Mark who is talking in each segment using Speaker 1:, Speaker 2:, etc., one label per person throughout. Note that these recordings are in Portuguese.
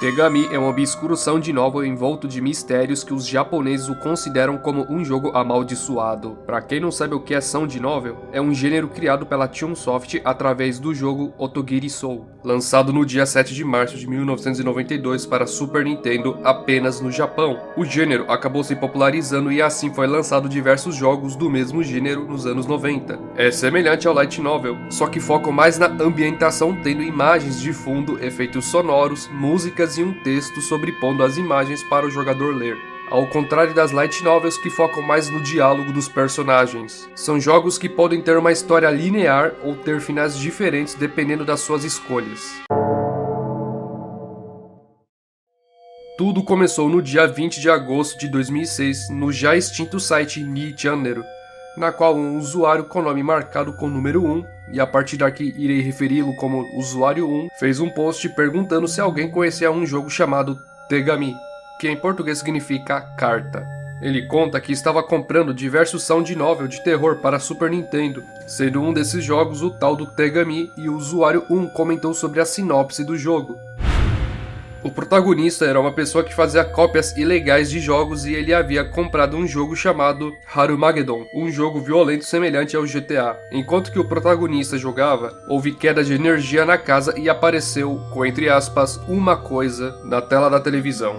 Speaker 1: Tegami é uma obscura sound novel envolto de mistérios que os japoneses o consideram como um jogo amaldiçoado. Pra quem não sabe o que é sound novel, é um gênero criado pela Chunsoft através do jogo Otogiri Soul, lançado no dia 7 de março de 1992 para Super Nintendo apenas no Japão. O gênero acabou se popularizando e assim foi lançado diversos jogos do mesmo gênero nos anos 90. É semelhante ao light novel, só que focam mais na ambientação, tendo imagens de fundo, efeitos sonoros, músicas e um texto sobrepondo as imagens para o jogador ler. Ao contrário das light novels que focam mais no diálogo dos personagens. São jogos que podem ter uma história linear ou ter finais diferentes dependendo das suas escolhas. Tudo começou no dia 20 de agosto de 2006 no já extinto site Nichannel, na qual um usuário com nome marcado com o número 1, e a partir daqui irei referi-lo como usuário 1, fez um post perguntando se alguém conhecia um jogo chamado Tegami, que em português significa carta. Ele conta que estava comprando diversos sound novel de terror para Super Nintendo, sendo um desses jogos o tal do Tegami, e o usuário 1 comentou sobre a sinopse do jogo. O protagonista era uma pessoa que fazia cópias ilegais de jogos e ele havia comprado um jogo chamado Harumageddon, um jogo violento semelhante ao GTA. Enquanto que o protagonista jogava, houve queda de energia na casa e apareceu, com entre aspas, uma coisa na tela da televisão.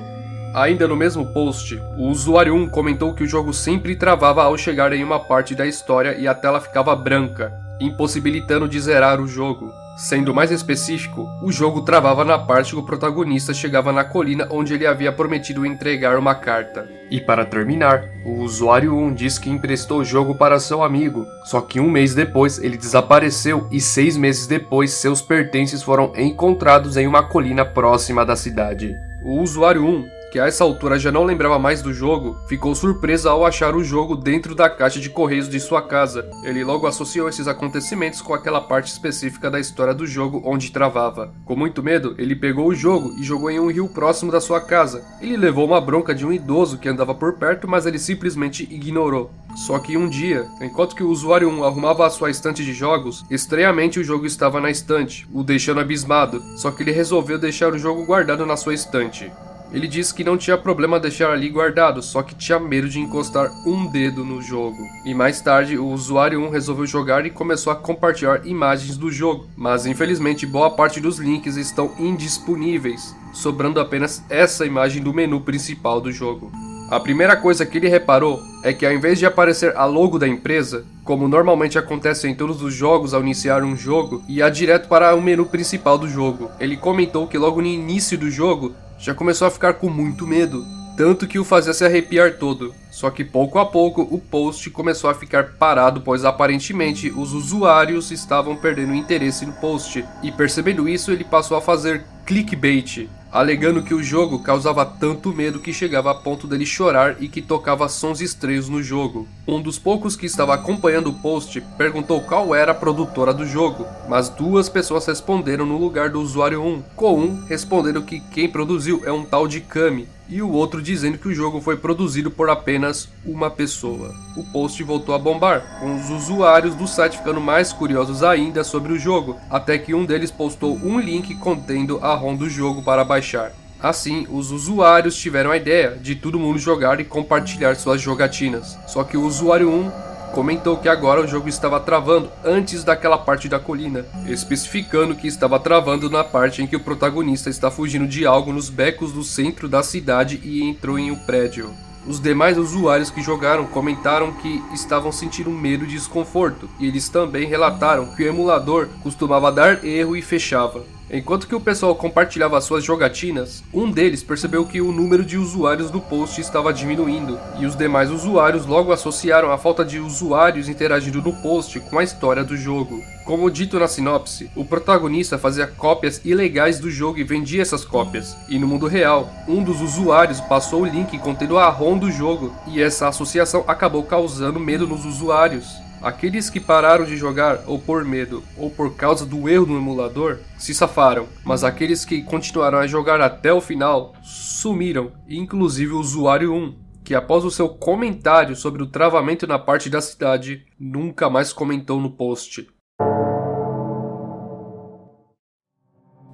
Speaker 1: Ainda no mesmo post, o usuário 1 comentou que o jogo sempre travava ao chegar em uma parte da história e a tela ficava branca, impossibilitando de zerar o jogo. Sendo mais específico, o jogo travava na parte que o protagonista chegava na colina onde ele havia prometido entregar uma carta. E para terminar, o usuário 1 diz que emprestou o jogo para seu amigo, só que um mês depois ele desapareceu e 6 meses depois seus pertences foram encontrados em uma colina próxima da cidade. O usuário 1, que a essa altura já não lembrava mais do jogo, ficou surpreso ao achar o jogo dentro da caixa de correios de sua casa. Ele logo associou esses acontecimentos com aquela parte específica da história do jogo onde travava. Com muito medo, ele pegou o jogo e jogou em um rio próximo da sua casa. Ele levou uma bronca de um idoso que andava por perto, mas ele simplesmente ignorou. Só que um dia, enquanto que o usuário 1 arrumava a sua estante de jogos, estranhamente o jogo estava na estante, o deixando abismado, só que ele resolveu deixar o jogo guardado na sua estante. Ele disse que não tinha problema deixar ali guardado, só que tinha medo de encostar um dedo no jogo. E mais tarde, o usuário 1 resolveu jogar e começou a compartilhar imagens do jogo, mas infelizmente boa parte dos links estão indisponíveis, sobrando apenas essa imagem do menu principal do jogo. A primeira coisa que ele reparou é que ao invés de aparecer a logo da empresa, como normalmente acontece em todos os jogos ao iniciar um jogo, ia direto para o menu principal do jogo. Ele comentou que logo no início do jogo já começou a ficar com muito medo, tanto que o fazia se arrepiar todo. Só que pouco a pouco o post começou a ficar parado, pois aparentemente os usuários estavam perdendo interesse no post, e percebendo isso ele passou a fazer clickbait, alegando que o jogo causava tanto medo que chegava a ponto dele chorar e que tocava sons estranhos no jogo. Um dos poucos que estava acompanhando o post perguntou qual era a produtora do jogo, mas 2 pessoas responderam no lugar do usuário 1, com um respondendo que quem produziu é um tal de Kami, e o outro dizendo que o jogo foi produzido por apenas uma pessoa. O post voltou a bombar, com os usuários do site ficando mais curiosos ainda sobre o jogo, até que um deles postou um link contendo a ROM do jogo para baixar. Assim, os usuários tiveram a ideia de todo mundo jogar e compartilhar suas jogatinas. Só que o usuário 1 comentou que agora o jogo estava travando antes daquela parte da colina, especificando que estava travando na parte em que o protagonista está fugindo de algo nos becos do centro da cidade e entrou em um prédio. Os demais usuários que jogaram comentaram que estavam sentindo medo e desconforto, e eles também relataram que o emulador costumava dar erro e fechava. Enquanto que o pessoal compartilhava suas jogatinas, um deles percebeu que o número de usuários do post estava diminuindo, e os demais usuários logo associaram a falta de usuários interagindo no post com a história do jogo. Como dito na sinopse, o protagonista fazia cópias ilegais do jogo e vendia essas cópias, e no mundo real, um dos usuários passou o link contendo a ROM do jogo, e essa associação acabou causando medo nos usuários. Aqueles que pararam de jogar ou por medo ou por causa do erro no emulador se safaram, mas aqueles que continuaram a jogar até o final sumiram, inclusive o usuário 1, que após o seu comentário sobre o travamento na parte da cidade, nunca mais comentou no post.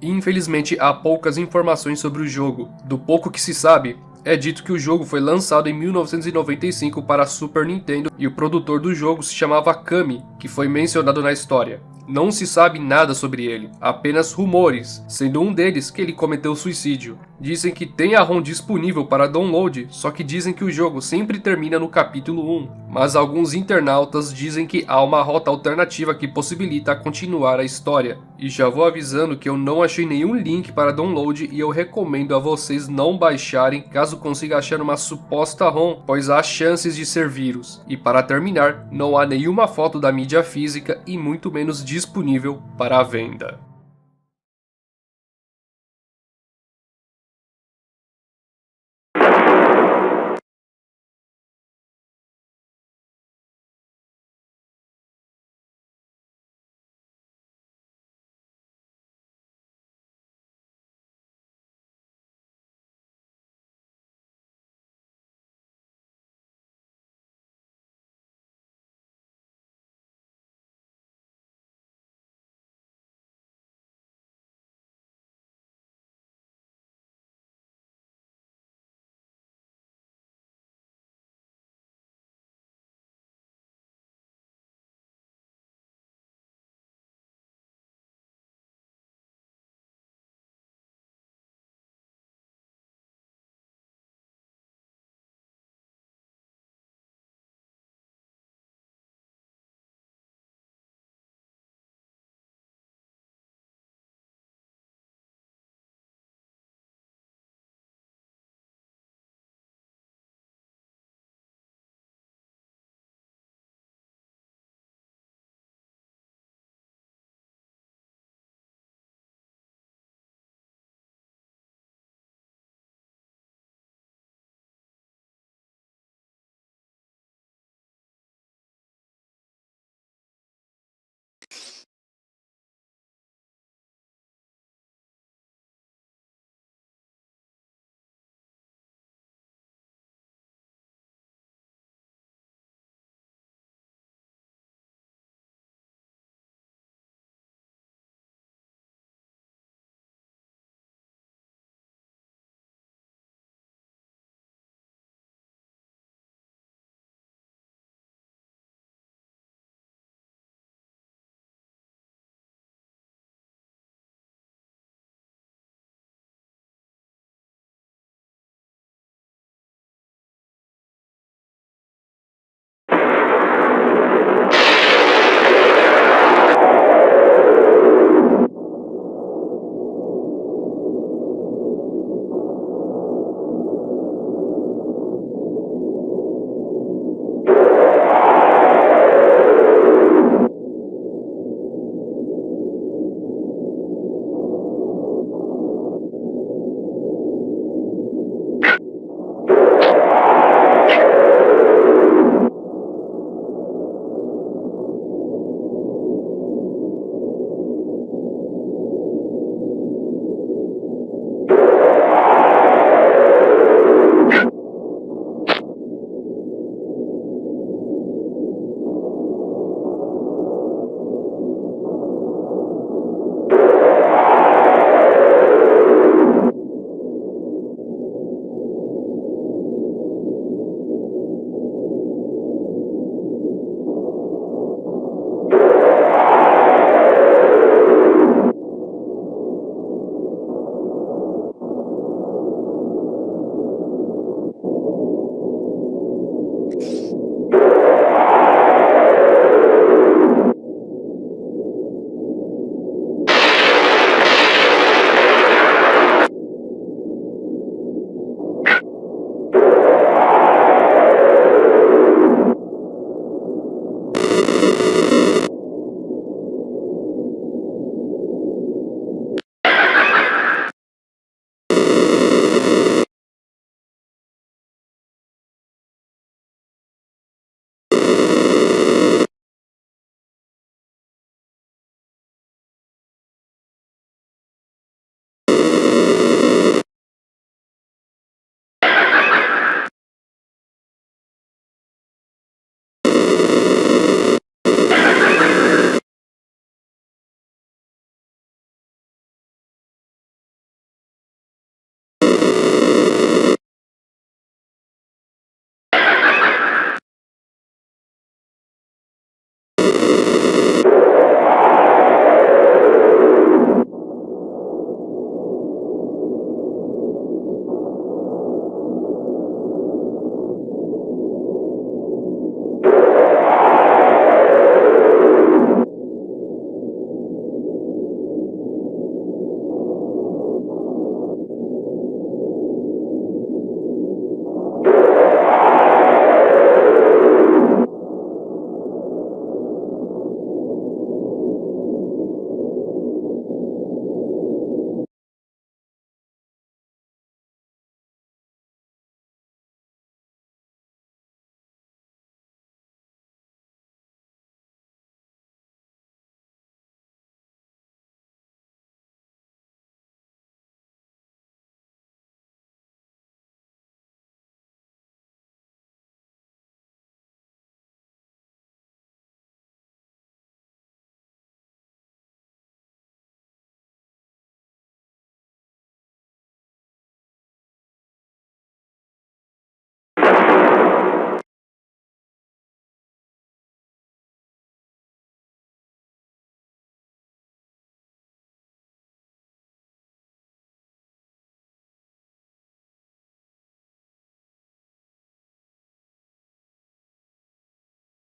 Speaker 1: Infelizmente, há poucas informações sobre o jogo. Do pouco que se sabe, é dito que o jogo foi lançado em 1995 para a Super Nintendo e o produtor do jogo se chamava Kami, que foi mencionado na história. Não se sabe nada sobre ele, apenas rumores, sendo um deles que ele cometeu suicídio. Dizem que tem a ROM disponível para download, só que dizem que o jogo sempre termina no capítulo 1. Mas alguns internautas dizem que há uma rota alternativa que possibilita continuar a história. E já vou avisando que eu não achei nenhum link para download e eu recomendo a vocês não baixarem caso consiga achar uma suposta ROM, pois há chances de ser vírus. E para terminar, não há nenhuma foto da mídia física e muito menos disponível para a venda.